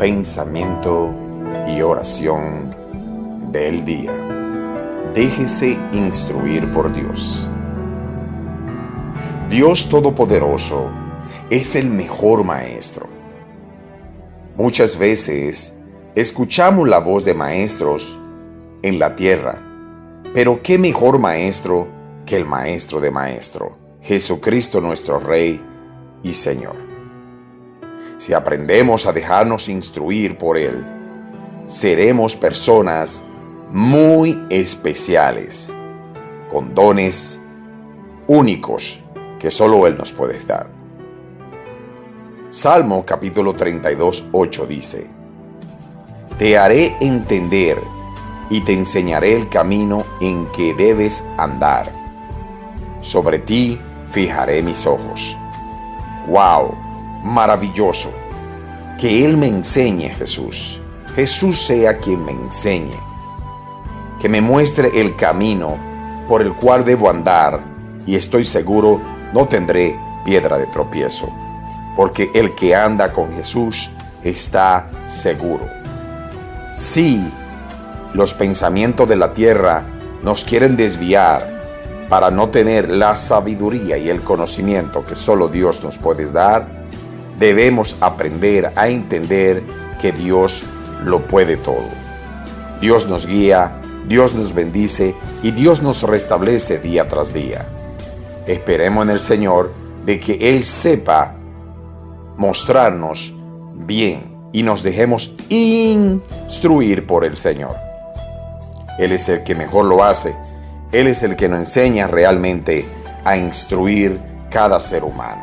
pensamiento y oración del día. Déjese instruir por Dios. Dios Todopoderoso es el mejor maestro. Muchas veces escuchamos la voz de maestros en la tierra, pero qué mejor maestro que el maestro de maestro, Jesucristo nuestro Rey y Señor. Si aprendemos a dejarnos instruir por Él, seremos personas muy especiales, con dones únicos que solo Él nos puede dar. Salmo capítulo 32, 8 dice: Te haré entender y te enseñaré el camino en que debes andar. Sobre ti fijaré mis ojos. ¡Wow! Maravilloso. Que Él me enseñe, Jesús. Jesús sea quien me enseñe. Que me muestre el camino por el cual debo andar, y estoy seguro no tendré piedra de tropiezo, porque el que anda con Jesús está seguro. Sí, los pensamientos de la tierra nos quieren desviar para no tener la sabiduría y el conocimiento que solo Dios nos puede dar. Debemos aprender a entender que Dios lo puede todo. Dios nos guía, Dios nos bendice y Dios nos restablece día tras día. Esperemos en el Señor de que Él sepa mostrarnos bien y nos dejemos instruir por el Señor. Él es el que mejor lo hace. Él es el que nos enseña realmente a instruir cada ser humano.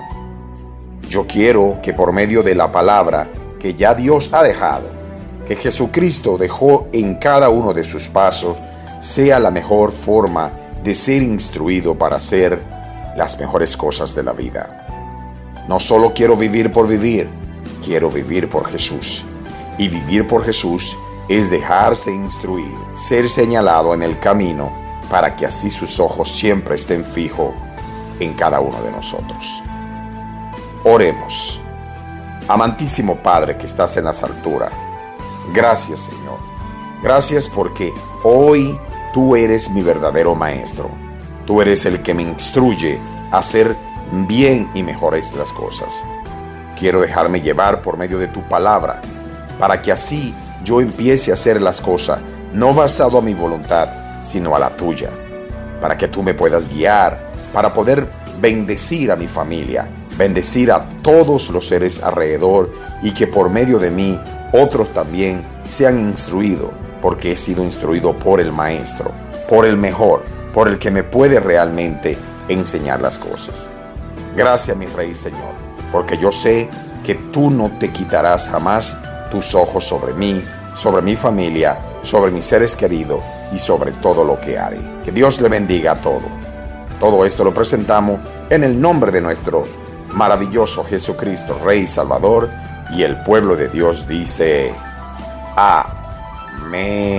Yo quiero que por medio de la palabra que ya Dios ha dejado, que Jesucristo dejó en cada uno de sus pasos, sea la mejor forma de ser instruido para hacer las mejores cosas de la vida. No solo quiero vivir por vivir, quiero vivir por Jesús. Y vivir por Jesús es dejarse instruir, ser señalado en el camino, para que así sus ojos siempre estén fijos en cada uno de nosotros. Oremos. Amantísimo Padre que estás en las alturas, gracias, Señor. Gracias porque hoy tú eres mi verdadero maestro. Tú eres el que me instruye a hacer bien y mejores las cosas. Quiero dejarme llevar por medio de tu palabra, para que así yo empiece a hacer las cosas, no basado a mi voluntad, sino a la tuya, para que tú me puedas guiar, para poder bendecir a mi familia, bendecir a todos los seres alrededor, y que por medio de mí otros también sean instruidos, porque he sido instruido por el Maestro, por el mejor, por el que me puede realmente enseñar las cosas. Gracias, mi Rey, Señor, porque yo sé que tú no te quitarás jamás tus ojos sobre mí, sobre mi familia, sobre mis seres queridos y sobre todo lo que haré. Que Dios le bendiga a todo. Todo esto lo presentamos en el nombre de nuestro maravilloso Jesucristo, Rey y Salvador, y el pueblo de Dios dice: Amén.